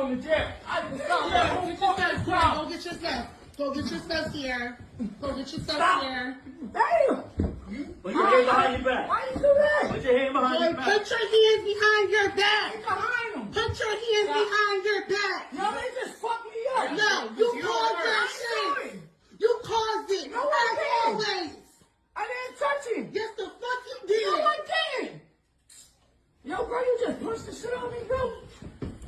going to jail. I can stop. Go get your stuff. Go get your stuff here. Go get your stuff here. Damn. Put your hand behind your back. Why you do that? Put your hand behind your back. Put your hands behind your back. Behind him. Put your hands behind your back. No, they just fucked me up. No, you caused that shit. You caused it. No, I didn't. Always. I didn't touch him. Yes, the fuck you did. No, I didn't. Yo, bro, you just punched the shit on me, bro.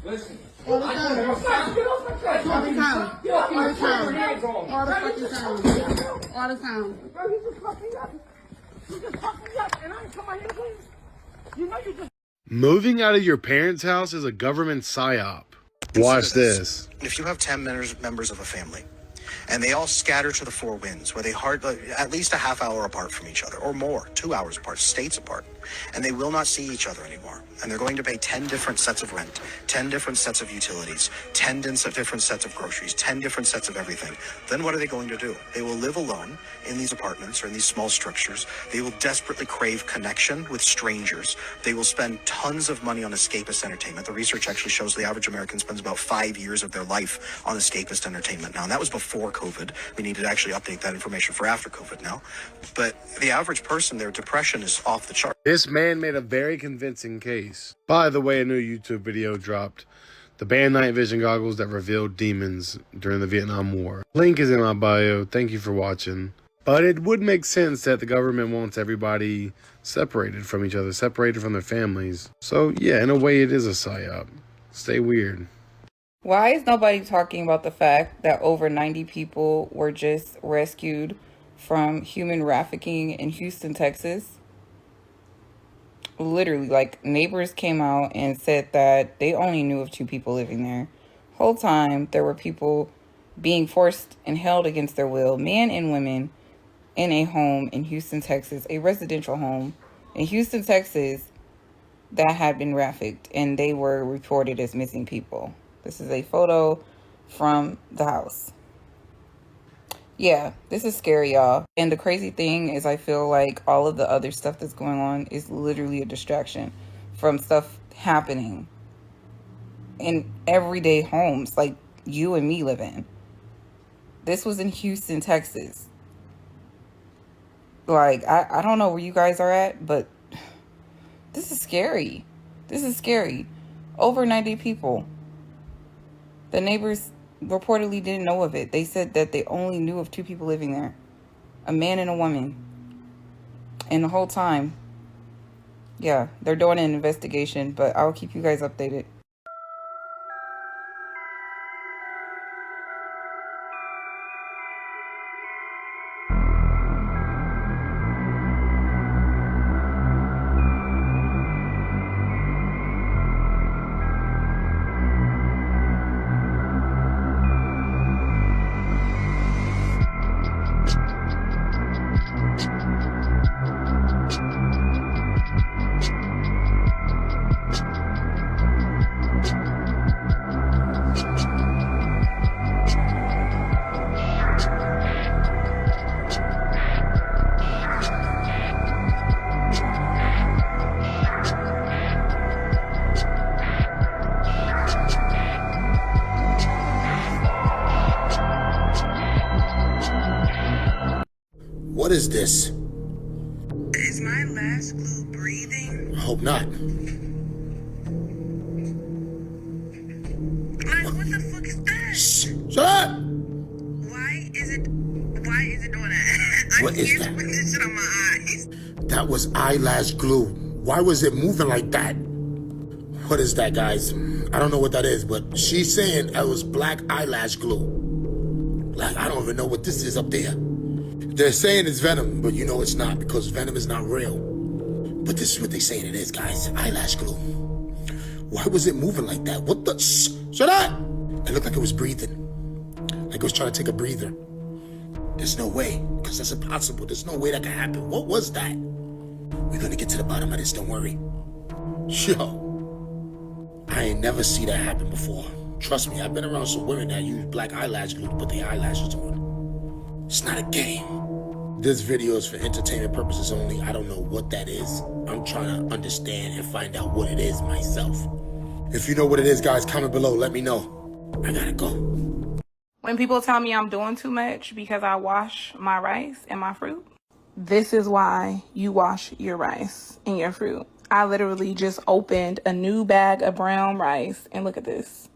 Listen. All the time. Get off my truck. All the time. Get off my All the time. truck. All the fucking time. All the time. Bro, you just fucked me up. You just fucked me up, and I ain't come out here to you. You know you just... Moving out of your parents' house is a government psyop. Watch this. If you have 10 members of a family, and they all scatter to the four winds, where they at least a half hour apart from each other, or more, 2 hours apart, states apart, and they will not see each other anymore, and they're going to pay 10 different sets of rent, 10 different sets of utilities, 10 different sets of groceries, 10 different sets of everything, then what are they going to do? They will live alone in these apartments or in these small structures. They will desperately crave connection with strangers. They will spend tons of money on escapist entertainment. The research actually shows the average American spends about 5 years of their life on escapist entertainment now, and that was before COVID. We need to actually update that information for after COVID now. But the average person, their depression is off the chart. This man made a very convincing case. By the way, a new YouTube video dropped. The band night vision goggles that revealed demons during the Vietnam War. Link is in my bio. Thank you for watching. But it would make sense that the government wants everybody separated from each other, separated from their families. So yeah, in a way it is a psyop. Stay weird. Why is nobody talking about the fact that over 90 people were just rescued from human trafficking in Houston, Texas? Literally, like, neighbors came out and said that they only knew of 2 people living there. Whole time, there were people being forced and held against their will, men and women, in a home in Houston, Texas, a residential home in Houston, Texas, that had been trafficked, and they were reported as missing people. This is a photo from the house. Yeah, this is scary, y'all. And the crazy thing is I feel like all of the other stuff that's going on is literally a distraction from stuff happening in everyday homes like you and me live in. This was in Houston, Texas. Like, I don't know where you guys are at, but this is scary. This is scary. Over 90 people. The neighbors reportedly didn't know of it. They said that they only knew of 2 people living there. A man and a woman. And the whole time, yeah, they're doing an investigation, but I'll keep you guys updated. What is this? Is my last glue breathing? I hope not. Like, what the fuck is that? Shh! Shut up! Why is it doing that? I'm What is scared that? to put this shit on my eyes. That was eyelash glue. Why was it moving like that? What is that, guys? I don't know what that is, but she's saying that was black eyelash glue. Like, I don't even know what this is up there. They're saying it's venom, but you know it's not, because venom is not real. But this is what they're saying it is, guys. Eyelash glue. Why was it moving like that? What the? Shh! Shut up! It looked like it was breathing. Like it was trying to take a breather. There's no way, because that's impossible. There's no way that can happen. What was that? We're gonna get to the bottom of this, don't worry. Yo, I ain't never see that happen before. Trust me, I've been around some women that use black eyelash glue to put their eyelashes on. It's not a game. This video is for entertainment purposes only. I don't know what that is. I'm trying to understand and find out what it is myself. If you know what it is, guys, comment below. Let me know. I gotta go. When people tell me I'm doing too much because I wash my rice and my fruit, this is why you wash your rice and your fruit. I literally just opened a new bag of brown rice and look at this.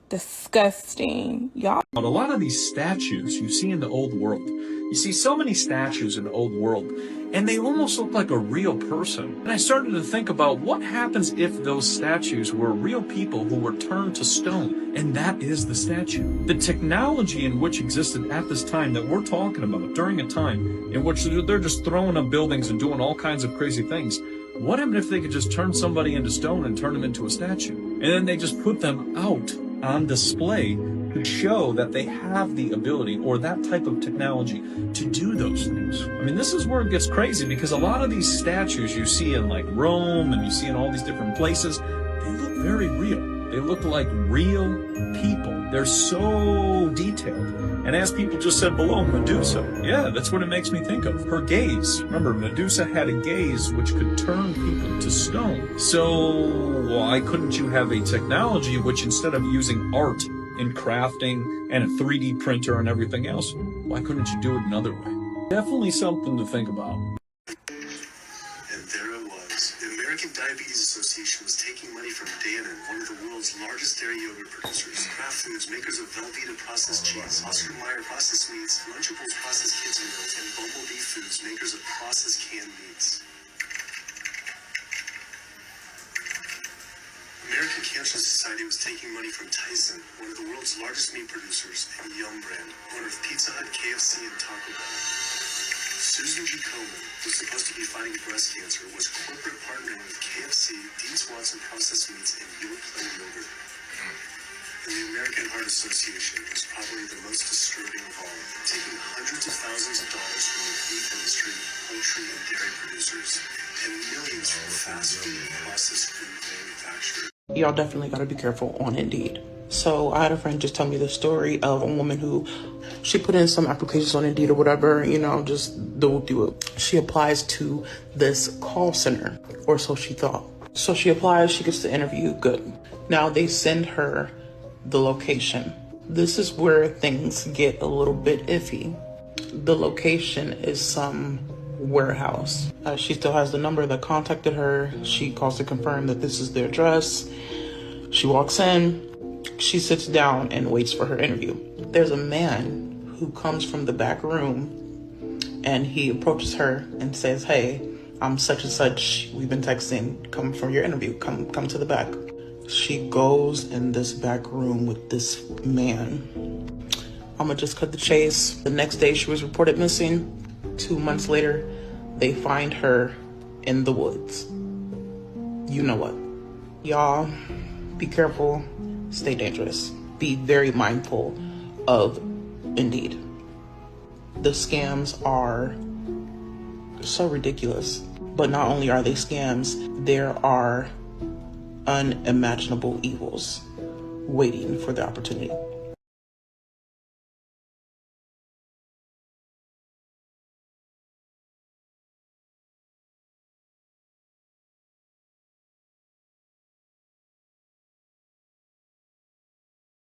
Disgusting, y'all. A lot of these statues you see in the old world, you see so many statues in the old world, and they almost look like a real person. And I started to think about what happens if those statues were real people who were turned to stone, and that is the statue. The technology in which existed at this time that we're talking about, during a time in which they're just throwing up buildings and doing all kinds of crazy things. What happened if they could just turn somebody into stone and turn them into a statue? And then they just put them out on display to show that they have the ability or that type of technology to do those things. I mean, this is where it gets crazy, because a lot of these statues you see in like Rome and you see in all these different places, they look very real. They look like real people. They're so detailed. And as people just said below, Medusa, yeah, that's what it makes me think of. Her gaze. Remember, Medusa had a gaze which could turn people to stone. So why couldn't you have a technology which, instead of using art in crafting and a 3D printer and everything else, why couldn't you do it another way? Definitely something to think about. And there it was. The American Diabetes Association was taking money from Dannon, one of the world's largest dairy yogurt producers, Kraft Foods, makers of Velveeta processed cheese, Oscar Mayer processed meats, Lunchables processed kids meals, and Bumblebee Foods, makers of processed canned meats. American Cancer Society was taking money from Tyson, one of the world's largest meat producers, and Yum Brand, owner of Pizza Hut, KFC, and Taco Bell. Susan G. Komen, who's supposed to be fighting breast cancer, was corporate partnering with KFC, Dean Swanson Processed Meats, and Your Play Yogurt. And the American Heart Association was probably the most disturbing of all, taking hundreds of thousands of dollars from the beef industry, poultry, and dairy producers, and millions from fast food and processed food manufacturers. Y'all definitely got to be careful on Indeed. So I had a friend just tell me the story of a woman who, she put in some applications on Indeed or whatever, you know, just do it. She applies to this call center, or so she thought. So she applies, she gets the interview, good. Now they send her the location. This is where things get a little bit iffy. The location is some warehouse. She still has the number that contacted her. She calls to confirm that this is their address. She walks in, she sits down and waits for her interview. There's a man who comes from the back room and he approaches her and says, "Hey, I'm such and such. We've been texting. Come for your interview. Come to the back." She goes in this back room with this man. I'm gonna just cut the chase. The next day she was reported missing. 2 months later, they find her in the woods. You know what? Y'all, be careful, stay dangerous. Be very mindful of Indeed. The scams are so ridiculous. But not only are they scams, there are unimaginable evils waiting for the opportunity.